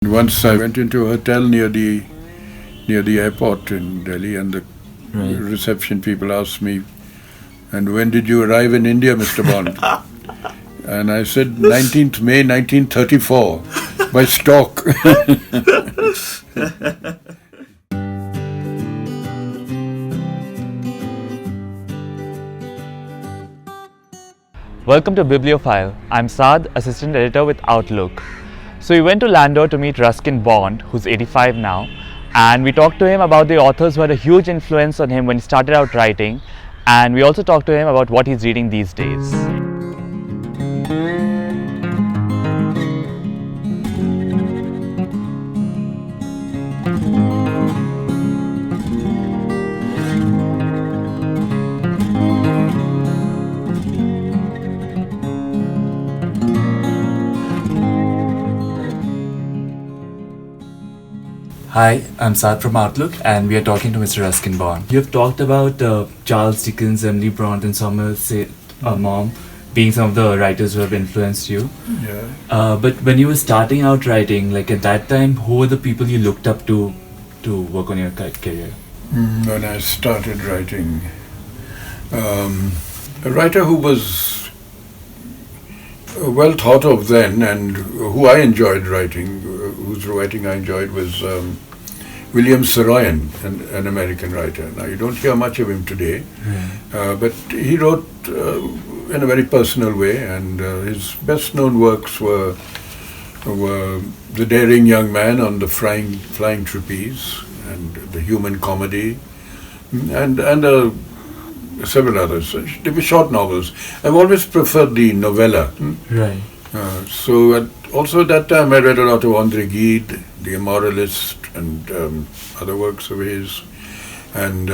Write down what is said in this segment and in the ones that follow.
Once I went into a hotel near the airport in Delhi, and the reception people asked me, "And when did you arrive in India, Mr. Bond?" And I said, 19th May 1934, by stock. Welcome to Bibliophile. I'm Saad, assistant editor with Outlook. So we went to Landor to meet Ruskin Bond, who's 85 now, and we talked to him about the authors who had a huge influence on him when he started out writing, and we also talked to him about what he's reading these days. Hi, I'm Saad from Outlook, and we are talking to Mr. Ruskin Bond. You've talked about Charles Dickens, Emily Bront, and Somerset Maugham being some of the writers who have influenced you. Yeah. But when you were starting out writing, like at that time, who were the people you looked up to work on your career? When I started writing, a writer who was well thought of then and who I enjoyed writing, whose writing I enjoyed, was William Saroyan, an American writer. Now, you don't hear much of him today, but he wrote in a very personal way, and his best-known works were The Daring Young Man on the Flying Trapeze, and The Human Comedy, and several others. They were short novels. I've always preferred the novella. Right. Also at that time I read a lot of Andre Gide, The Immoralist, and other works of his, and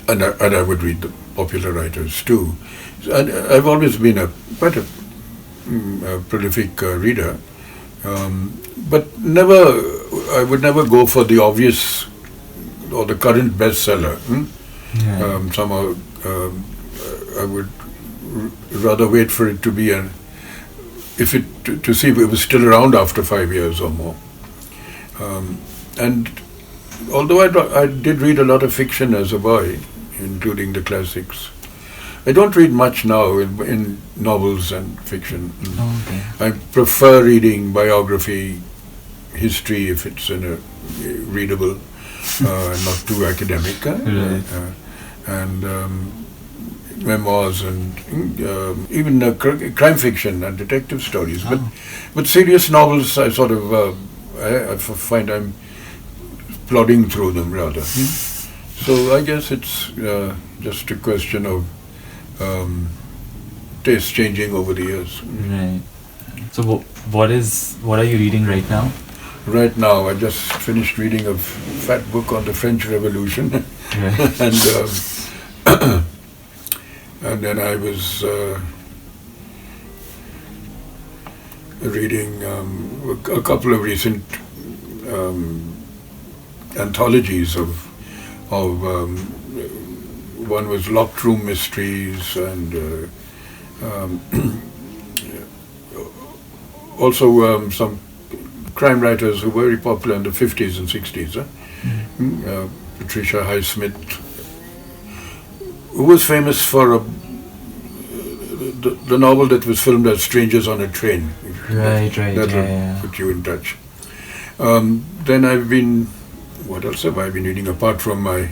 I would read the popular writers too. And I've always been quite a prolific reader, but I would never go for the obvious or the current bestseller. Somehow I would rather wait for it to be to see if it was still around after 5 years or more. And although I did read a lot of fiction as a boy, including the classics, I don't read much now in novels and fiction. Okay. I prefer reading biography, history, if it's in a readable, not too academic, and memoirs, and even crime fiction and detective stories. But serious novels, I sort of I find I'm plodding through them rather. So I guess it's just a question of taste changing over the years. Right. So what are you reading right now? Right now, I just finished reading a fat book on the French Revolution, and then I was reading a couple of recent anthologies of one was Locked Room Mysteries, and also some crime writers who were very popular in the 50s and 60s. Patricia Highsmith, who was famous for the novel that was filmed as Strangers on a Train. Right. That will put you in touch. Then what else have I been reading apart from my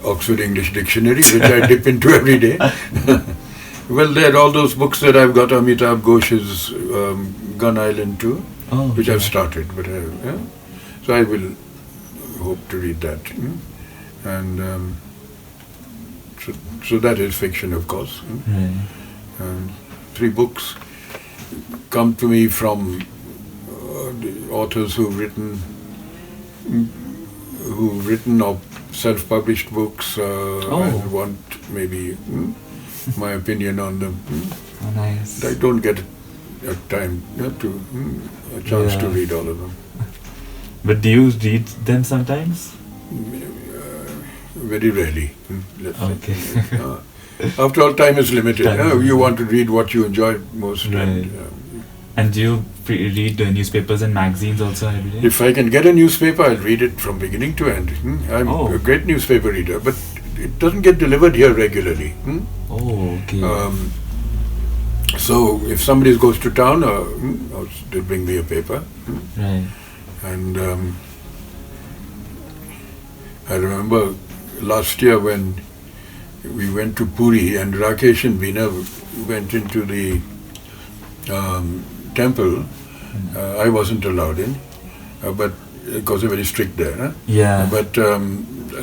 Oxford English Dictionary, which I dip into every day? Well, there are all those books that I've got, Amitabh Ghosh's Gun Island too, which I've started, but so I will hope to read that. And so that is fiction, of course. And 3 books come to me from the authors who've written or self-published books, and want maybe my opinion on them. Oh, nice. I don't get a chance to read all of them. But do you read them sometimes? Very rarely. Let's Okay. say. After all, time is limited. You want to read what you enjoy most. Right. And, And do you read newspapers and magazines also every day? If I can get a newspaper, I'll read it from beginning to end. I'm Oh. a great newspaper reader, but it doesn't get delivered here regularly. Oh, okay. So if somebody goes to town, they'll bring me a paper. Right. And I remember last year when we went to Puri and Rakesh and Veena went into the temple. I wasn't allowed in, but because they're very strict there. Huh? Yeah. But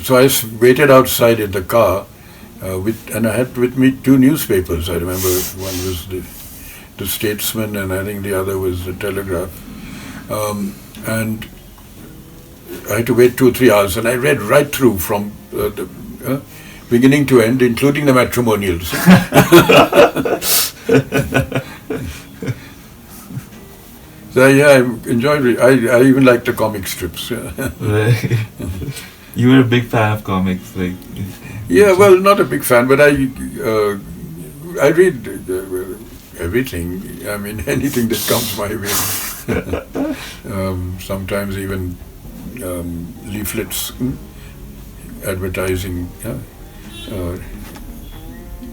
so I waited outside in the car, and I had with me two newspapers. I remember one was the Statesman, and I think the other was the Telegraph. And I had to wait 2 or 3 hours, and I read right through from the beginning to end, including the matrimonials. So yeah, I enjoyed it. I even liked the comic strips. Right. You were a big fan of comics, like. Yeah, well, not a big fan, but I read everything. I mean, anything that comes my way. Sometimes even leaflets, advertising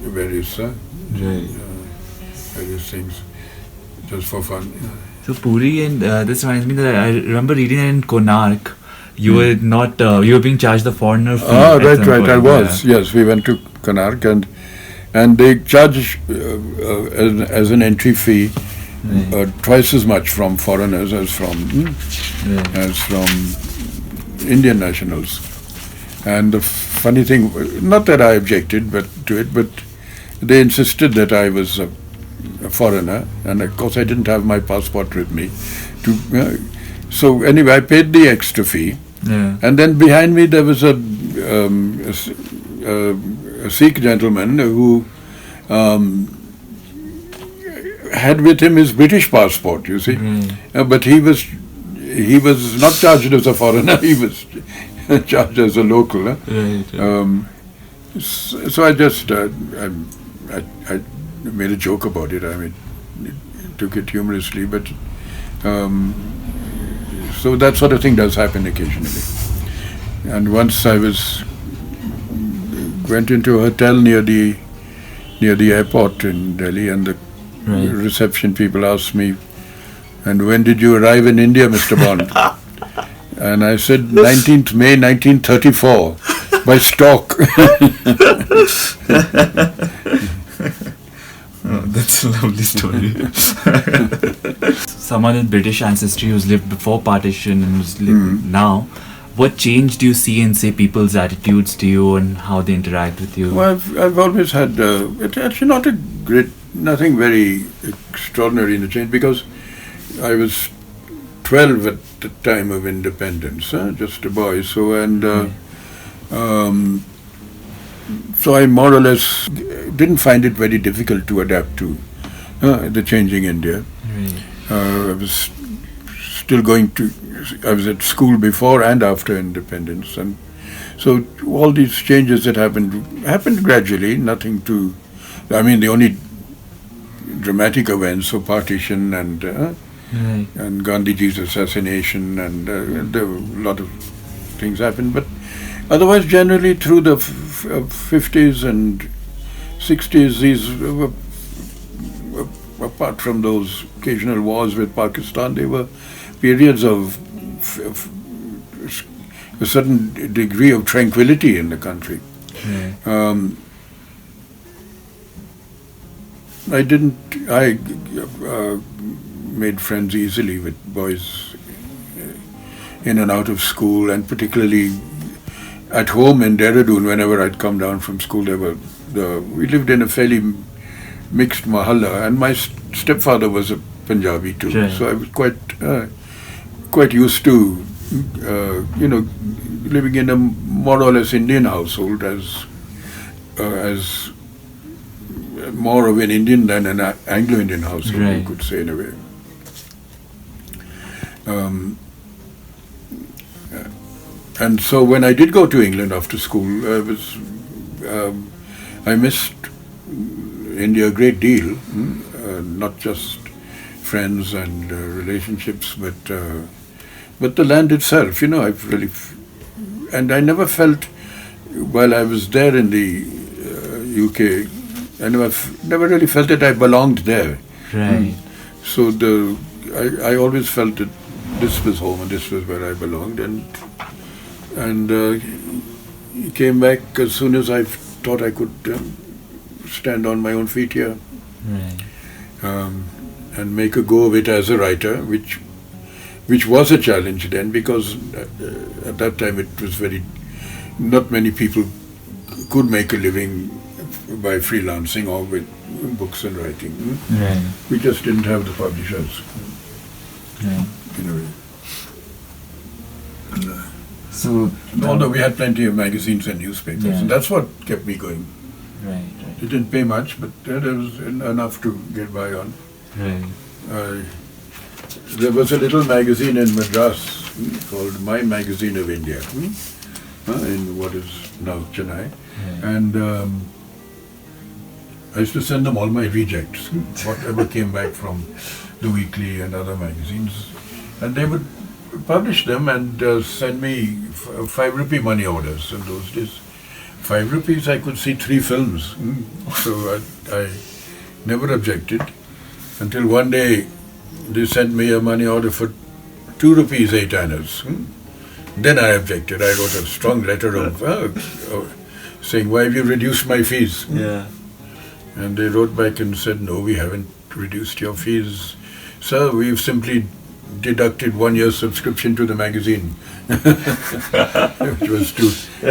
various various things, just for fun. So Puri, and this reminds me that I remember reading it in Konark. You were not. You were being charged the foreigner fee. Ah, right. Point, I was. Yeah. Yes, we went to Konark, and they charge as an entry fee twice as much from foreigners as from Indian nationals. And the funny thing, not that I objected, but they insisted that I was a foreigner, and of course I didn't have my passport with me. So anyway, I paid the extra fee. Yeah. And then behind me there was a Sikh gentleman who had with him his British passport, you see. But he was not charged as a foreigner, he was charged as a local. Right. So I just I made a joke about it. I mean, took it humorously, but so that sort of thing does happen occasionally. And once I went into a hotel near the airport in Delhi, and the reception people asked me, "And when did you arrive in India, Mr. Bond?" And I said, 19th May 1934, by stock. Oh, that's a lovely story. Someone with British ancestry who's lived before partition and who's lived now, what change do you see in, say, people's attitudes to you and how they interact with you? Well, I've always had, it's actually nothing very extraordinary in the change, because I was 12 at the time of independence, just a boy. So, so I more or less didn't find it very difficult to adapt to the changing India. I was still I was at school before and after independence, and so all these changes that happened gradually. Nothing too. I mean, the only dramatic events of partition and Gandhiji's assassination, and there were a lot of things happened, but otherwise, generally through the 50s and 60s, these apart from those occasional wars with Pakistan, they were periods of a certain degree of tranquility in the country. I made friends easily with boys in and out of school, and particularly at home in Dehradun. Whenever I'd come down from school, we lived in a fairly mixed mahalla, and my stepfather was a Punjabi too, so I was quite used to living in a more or less Indian household, as more of an Indian than an Anglo-Indian household, you could say, in a way. And so when I did go to England after school, I missed India a great deal, not just friends and relationships, but the land itself, I've really, and I never felt while I was there in the UK, I never really felt that I belonged there. Right. So I always felt that this was home and this was where I belonged, and came back as soon as I thought I could stand on my own feet here. Right. And make a go of it as a writer, which was a challenge then, because at that time it was not many people could make a living by freelancing or with books and writing. Right. We just didn't have the publishers. Right. In a way. And, So, although we had plenty of magazines and newspapers, Yeah. and that's what kept me going. right. It didn't pay much, but there was enough to get by on. Right. There was a little magazine in Madras called My Magazine of India, in what is now Chennai. Right. And I used to send them all my rejects, whatever came back from the weekly and other magazines. And they would publish them and send me 5 rupee money orders in those days. 5 rupees, I could see 3 films. So I never objected until one day they sent me a money order for 2 rupees 8 annas. Then I objected. I wrote a strong letter of saying, why have you reduced my fees? Yeah. And they wrote back and said, no, we haven't reduced your fees. Sir, we've simply deducted 1 year's subscription to the magazine, which was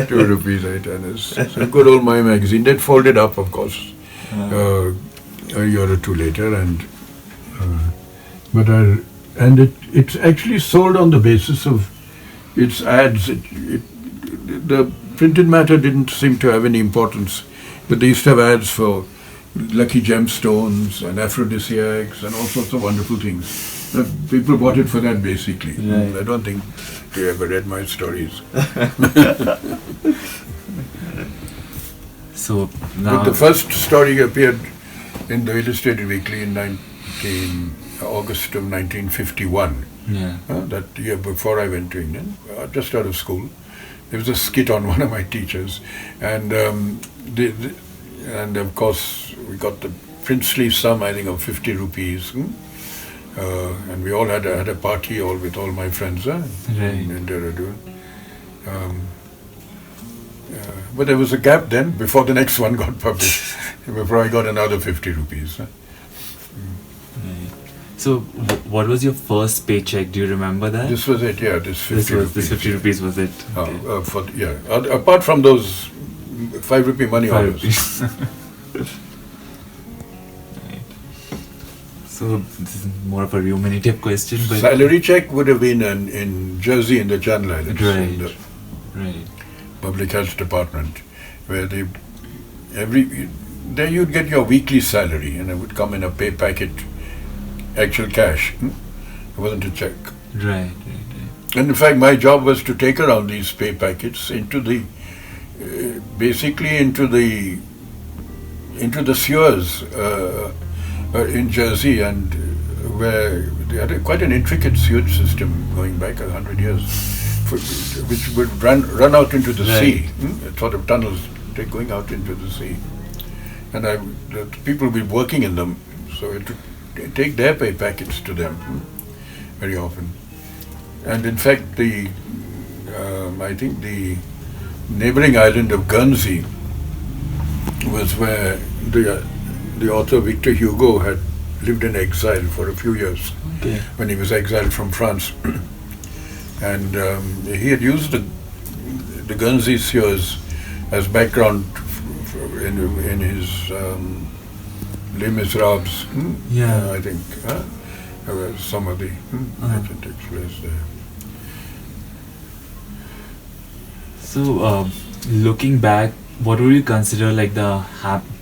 2 rupees 8 annas. So good old My Magazine. They'd folded up, of course, a year or two later, and it's actually sold on the basis of its ads. The printed matter didn't seem to have any importance, but they used to have ads for lucky gemstones and aphrodisiacs and all sorts of wonderful things. People bought it for that, basically. Right. I don't think they ever read my stories. So now, But the first story appeared in the Illustrated Weekly in August of 1951. yeah. That year before I went to England, just out of school. There was a skit on one of my teachers, and and of course we got the princely sum, I think, of 50 rupees. And we all had a party with all my friends in Dehradun. But there was a gap then before the next one got published, before I got another 50 rupees. Right. So what was your first paycheck? Do you remember that? This was it, yeah, this 50 rupees. This 50 rupees was it? Okay. Apart from those 5 rupee money 5 orders. rupees. Right. So this is more of a ruminative question, but Salary check would have been in Jersey in the Channel Islands, in right, the right, Public Health Department, where there you'd get your weekly salary, and it would come in a pay packet, actual cash. It wasn't a check. right. And in fact, my job was to take around these pay packets into the sewers in Jersey, and where they had quite an intricate sewage system going back 100 years, which would run out into the sea, sort of tunnels going out into the sea. And the people would be working in them, so it would take their pay packets to them very often. And in fact, I think the neighboring island of Guernsey was where the author Victor Hugo had lived in exile for a few years, when he was exiled from France. And he had used the Guernsey sewers as background in his Les Miserables, I think, some of the action takes place there. So looking back, what would you consider like the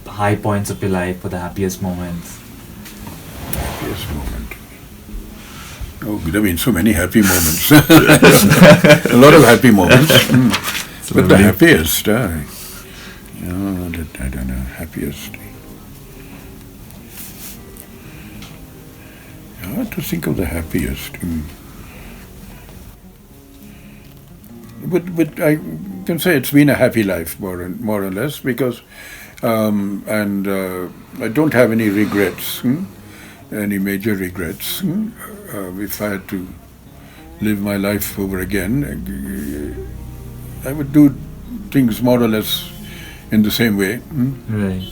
high points of your life or the happiest moments? Happiest moment. Oh, there have been so many happy moments. A lot of happy moments. But the happiest, I don't know, happiest. trying to think of the happiest. But I can say it's been a happy life, more or less, because I don't have any regrets, any major regrets. If I had to live my life over again, I would do things more or less in the same way. Right.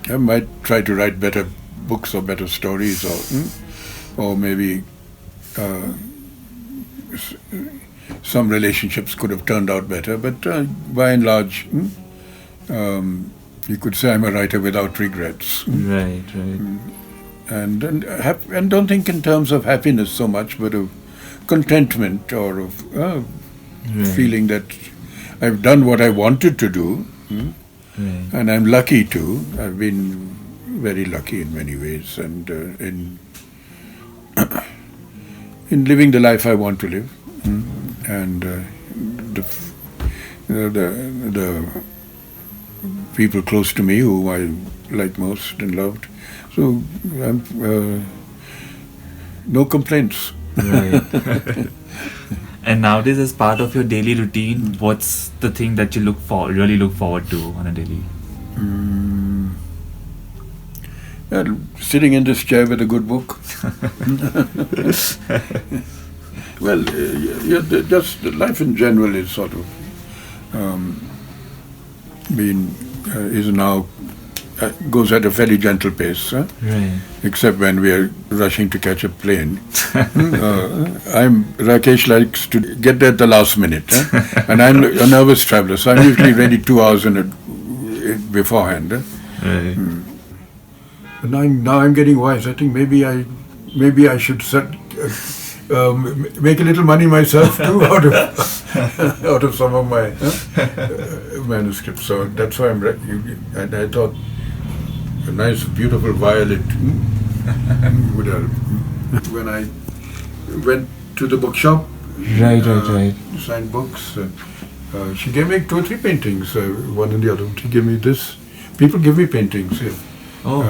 I might try to write better books or better stories, or maybe some relationships could have turned out better. But by and large, you could say I'm a writer without regrets. Right. And don't think in terms of happiness so much, but of contentment, or of feeling that I've done what I wanted to do. Right. And I'm lucky too. I've been very lucky in many ways, and in living the life I want to live, and the people close to me who I like most and loved. So no complaints. Right. And nowadays, as part of your daily routine, what's the thing that you really look forward to on a daily? Well, sitting in this chair with a good book. Well, just life in general is sort of is now goes at a very gentle pace, Right. except when we are rushing to catch a plane. Rakesh likes to get there at the last minute, and I'm a nervous traveler, so I'm usually ready 2 hours beforehand. Right. But now I'm getting wise. I think maybe I should make a little money myself too out of some of my manuscripts. So that's why and I thought a nice, beautiful violet would help. When I went to the bookshop, Right. signed books, she gave me 2 or 3 paintings, one and the other. She gave me this. People give me paintings here. Oh.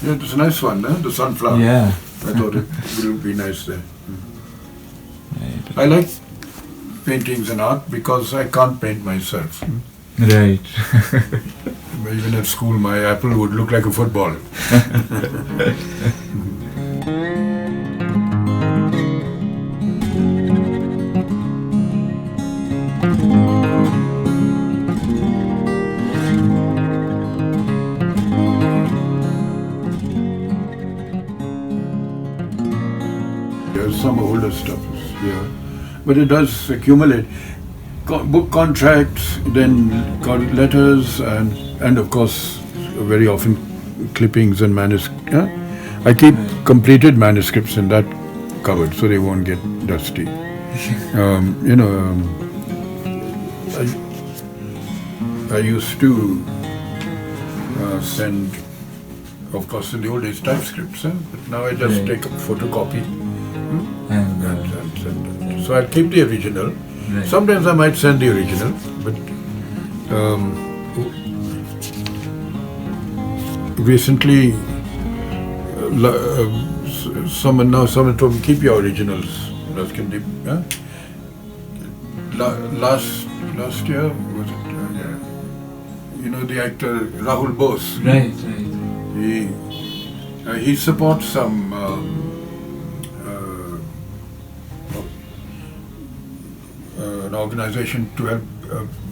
It's a nice one, the sunflower. Yeah. I thought it would be nice there. Right. I like paintings and art because I can't paint myself. Right. Even at school, my apple would look like a football. There's some older stuff here, but it does accumulate. Book contracts, then letters, and of course, very often clippings and manuscripts. I keep completed manuscripts in that cupboard so they won't get dusty. I used to send, of course, in the old days, typescripts, but now I just take a photocopy and send it. So I'll keep the original. Right. Sometimes I might send the original, but recently someone told me, keep your originals. Ruskin, last year, was it? The actor Rahul Bose. Right. He supports some an organization to help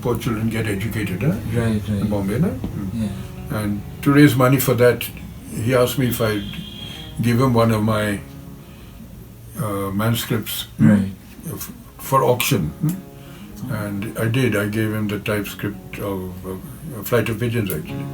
poor children get educated Right. in Bombay. Yeah. And to raise money for that, he asked me if I'd give him one of my manuscripts Right. for auction. And I did. I gave him the typescript of Flight of Pigeons, actually.